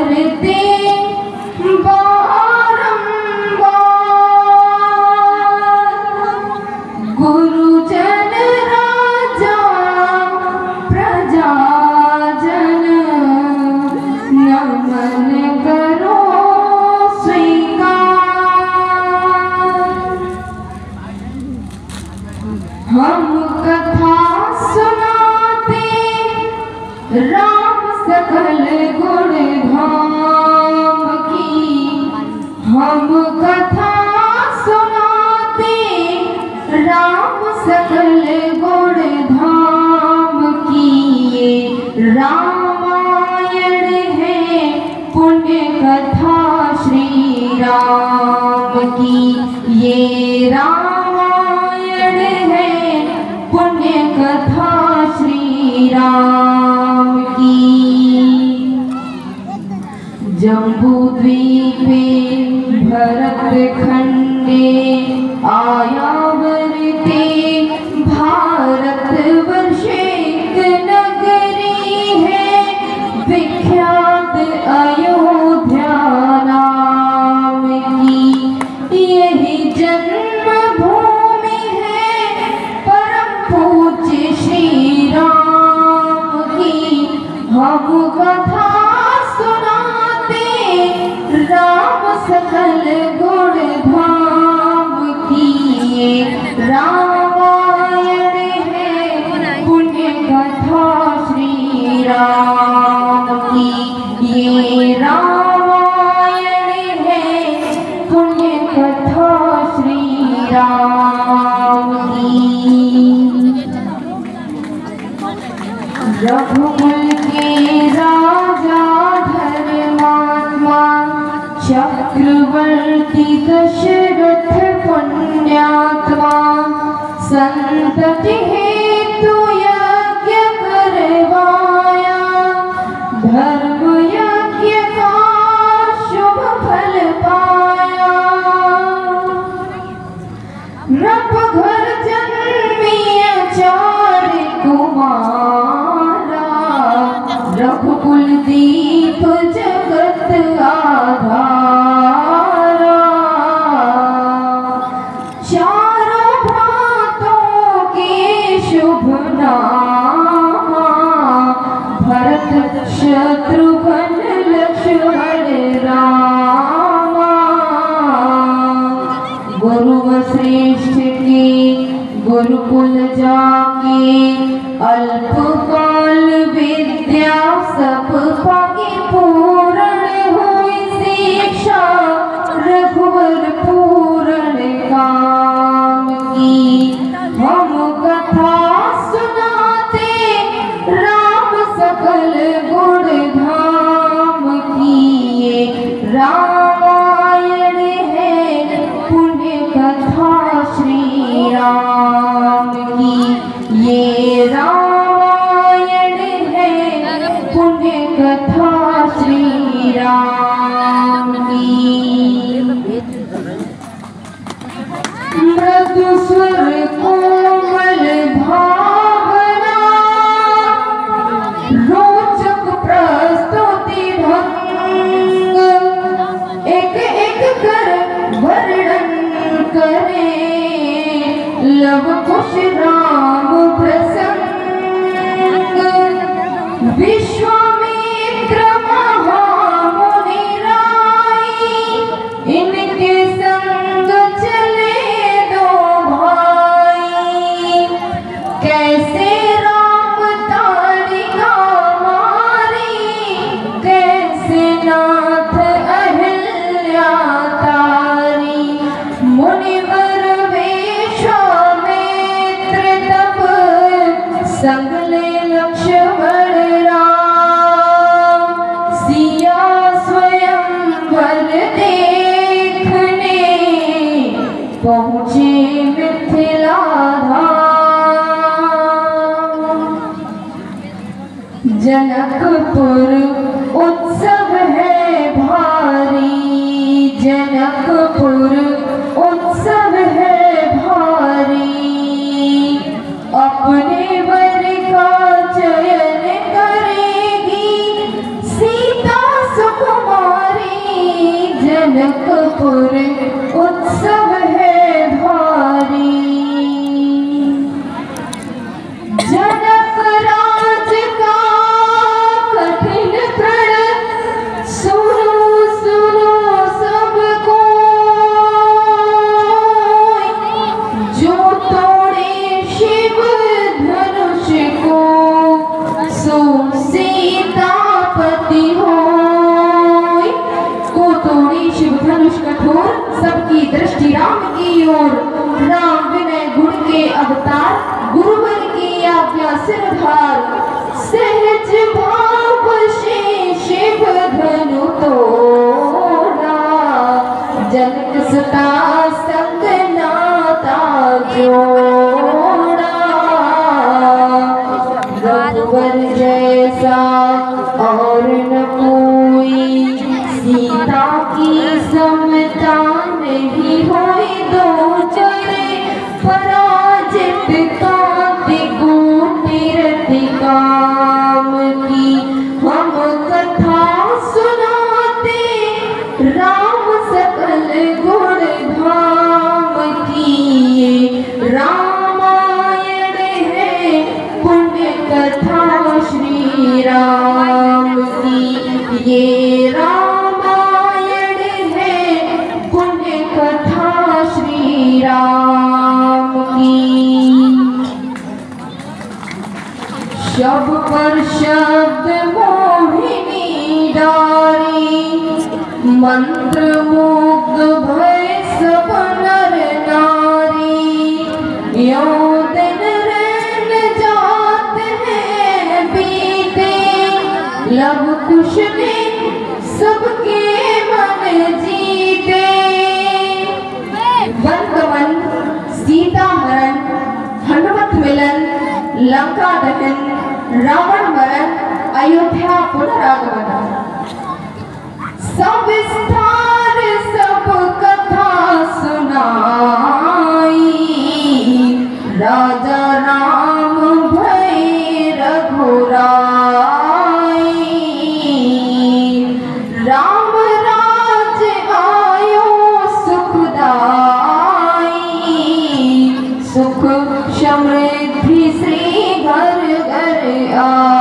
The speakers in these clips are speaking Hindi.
करते गुरुजन राजा प्रजाजन नमन करो स्वीकार। हम कथा सुनाते राम सकल गुण धाम की। हम कथा सुनाते राम सकल गुण धाम की। ये रामायण है पुण्य कथा श्री राम की। ये रामायण है पुण्य कथा श्री राम की। जम्बू द्वीपे भरत खंडे आयावरते भारत वर्षे नगरी है विख्यात अयोध्या नाम की। यही जन्मभूमि है परम पूज्य श्री राम की। हम कथा सुनाते राम सकल गुण धाम की। ये रामायण है पुण्य कथा श्री राम की। ये रामायण है पुण्य कथा श्री राम की। रघुकुल के राजा धर्मात्मा चक्रवर्ती दशरथ पुण्यात्मा संतति हेतु यज्ञ करवाया। धर्म यज्ञ का शुभ फल पाया। नभ घर जन्मिया चार कुमारा। रघुकुल दीप जगत आधारा। चारों भ्रातों के शुभ नाम। भरत शत्रुघ्न लक्ष्मण रामा। गुरु वशिष्ठ के गुरुकुल जाके अल्पकाल विद्या सब पाके पूर्ण हुई शिक्षा रघुवर पूर्ण काम की। हम कथा सुनाते राम सकल गुण धाम की। ये रामायण है पुण्य कथा श्री राम की। ये रामायण है पुण्य कथा श्री राम की। मृदु स्वर कोमल भावना रोचक प्रस्तुति भंग एक एक कर वर्णन करे लव कुश राम प्रसंग। विश्वामित्र महामुनि राई इनके संग चले दो भाई। कैसे राम ताड़िका मारी कैसे नाथ अहिल्या तारी। मुनिवर विश्वामित्र तब संग ले लक्ष्मण राम। सिया स्वयं वर देखने पहुँचे मिथिला धाम। जनकपुर उत्सव है भारी। जनकपुर उत्सव है भारी। अपने वर का चयन करेगी सीता सुकुमारी। मंत्र मुग्ध भय सब नर नारी, यो दिन रैन जात हैं बीते, लव कुश ने सबके मन जीते। वन गमन, सीता हरण, हनुमत मिलन, लंका दहन, रावण मरण, अयोध्या पुनरागमन। सब विस्तार सब कथा सुनाई, राजा राम भय रघुराई। राम राज आयो सुखदाई, सुख समृद्धि श्री घर घर आई।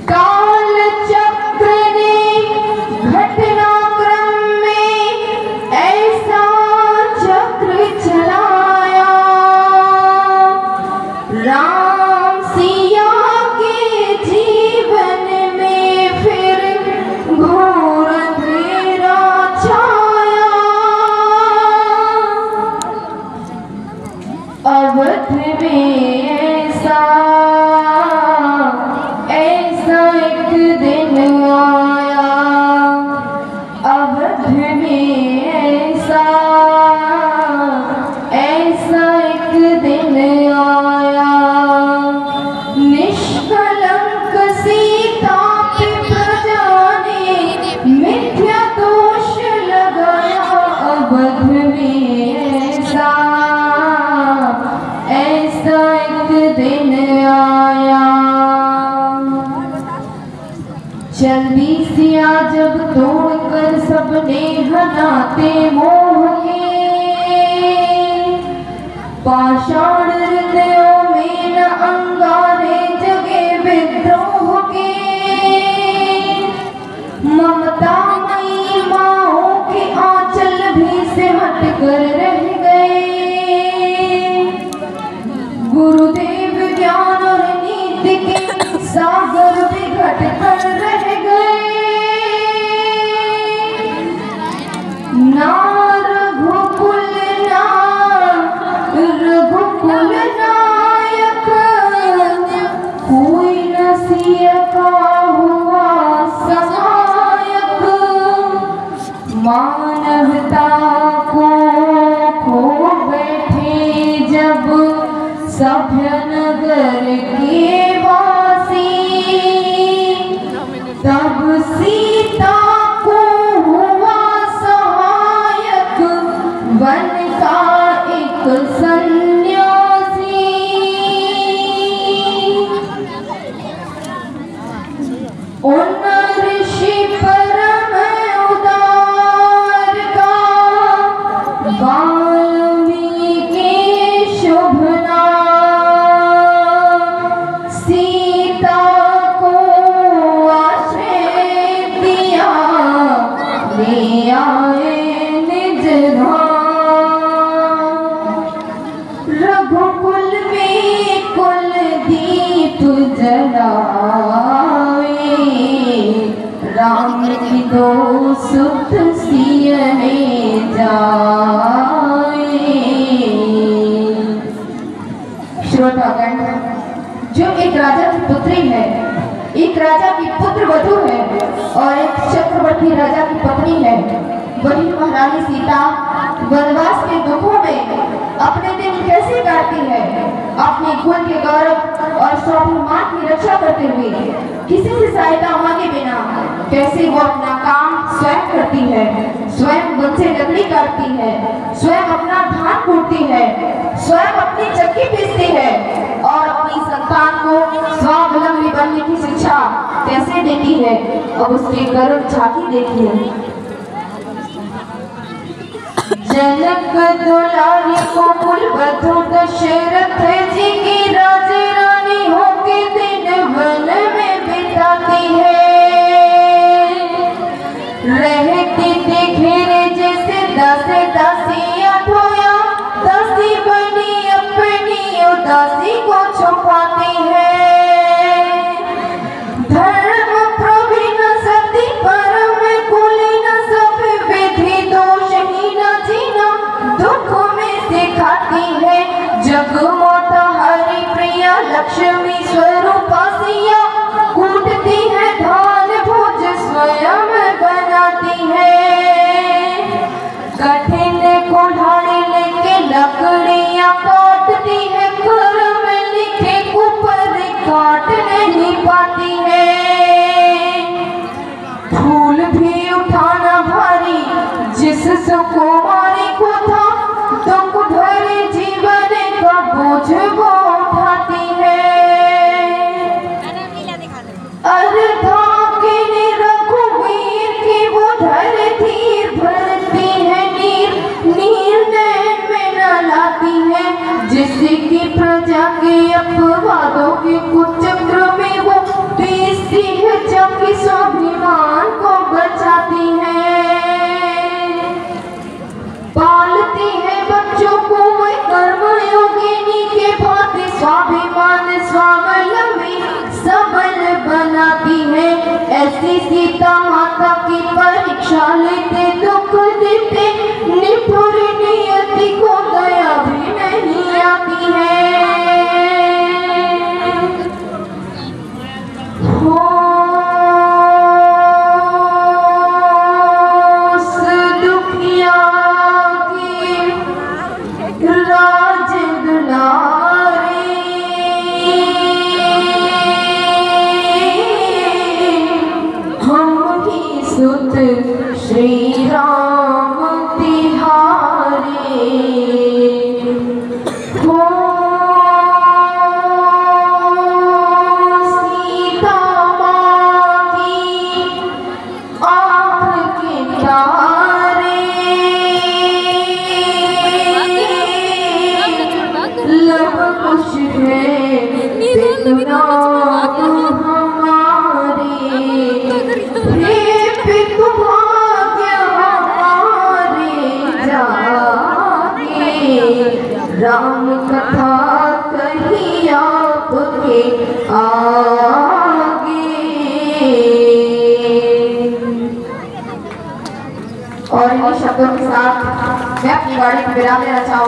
काल चक्र ने घटनाक्रम में ऐसा चक्र चलाया, राम सिया के जीवन में फिर घोर अंधेरा छाया। अवध में ऐसा एक दिन आया, अवध में ऐसा एक दिन आया। निष्कलंक सीता पे प्रजा ने मिथ्या दोष लगाया, अवध में ऐसा एक दिन आया। चलती सिया जब तोड़कर सबने हनाते मोह के, पाषाण हृदयों में न अंगारे जगे विद्रोह के। ममता मई माओं के आंचल भी सिमट कर रह गए, गुरुदेव ज्ञान और नीति के सागर विघट कर रह गए। ना रघुकुल नायक, कोई न सिया का हुआ सहायक। मानवता को खो बैठे जब सभ्य नगर के वासी, तब सीता को हुआ सहायक वन का एक सन्यासी। उन ऋषि परम उदार का वाल्मीकि शुभ रघुकुल में कुल दीप जलाए, राम की दो सुत सियने जाए। श्रोतागण, जो एक राजा की पुत्री है, एक राजा की पुत्र वधू है और एक चक्रवर्ती राजा की पत्नी है, वही महारानी सीता वनवास के दुखों में अपने दिन कैसे काटती है, अपने कुल के गौरव और स्वाभिमान की रक्षा करते हुए, किसी से सहायता मांगे बिना कैसे वो अपना काम स्वयं करती है, स्वयं वन से लकड़ी काटती है, स्वयं अपना धान कूटती है, स्वयं अपनी चक्की पीसती है और अपनी संतान को स्वावलंबी बनने की शिक्षा कैसे देती है। अब उसकी गर्व झांकी देखिए। जनक दुलारी को कुलवधु दशरथ जी की राज रानी होके दिन वन में बिताती है। रहती थी घेरे जैसे दासी दासियां धोया, दासी बनी अपनी उदासी को छुपाती है। लक्ष्मी स्वरूप सिया कूटती है धान भोज स्वयं बनाती है। कठिन कुल्हाड़ी लेके लकड़ियां काटती है, घर में लिखे ऊपर काट नहीं पाती है। फूल भी उठाना भारी जिस सुकुमारी को था, दुख भरे जीवन का बोझ वो उठाती है। अर्धांगिनी रघुवीर की वो धरती भरती है, नीर नीर नैन में न लाती है। जिसकी प्रजा के अपवादों के कुचक्र में वो पीसती है, जबकि स्वाभिमान को बचाती है। पालती है बच्चों को वह कर्मयोगिनी के भांति, स्वाभिमान स्वावलंबी सबल बनाती है। ऐसी सीता माता की परीक्षा लेते, दुख देते, निठुर नियति को दया भी नहीं आती है। दुखिया की राज दुलारी, हम ही सुत श्री राम तिहारे। हो सीता माँ की आँख के तारे, लब कुश है पितुनाम हमारे। हे पितु भाग्य हमारे जागे, राम कथा कही आपके आगे। और इन शब्दों के साथ मैं अपनी गाड़ी को विराम देना चाहूँगी।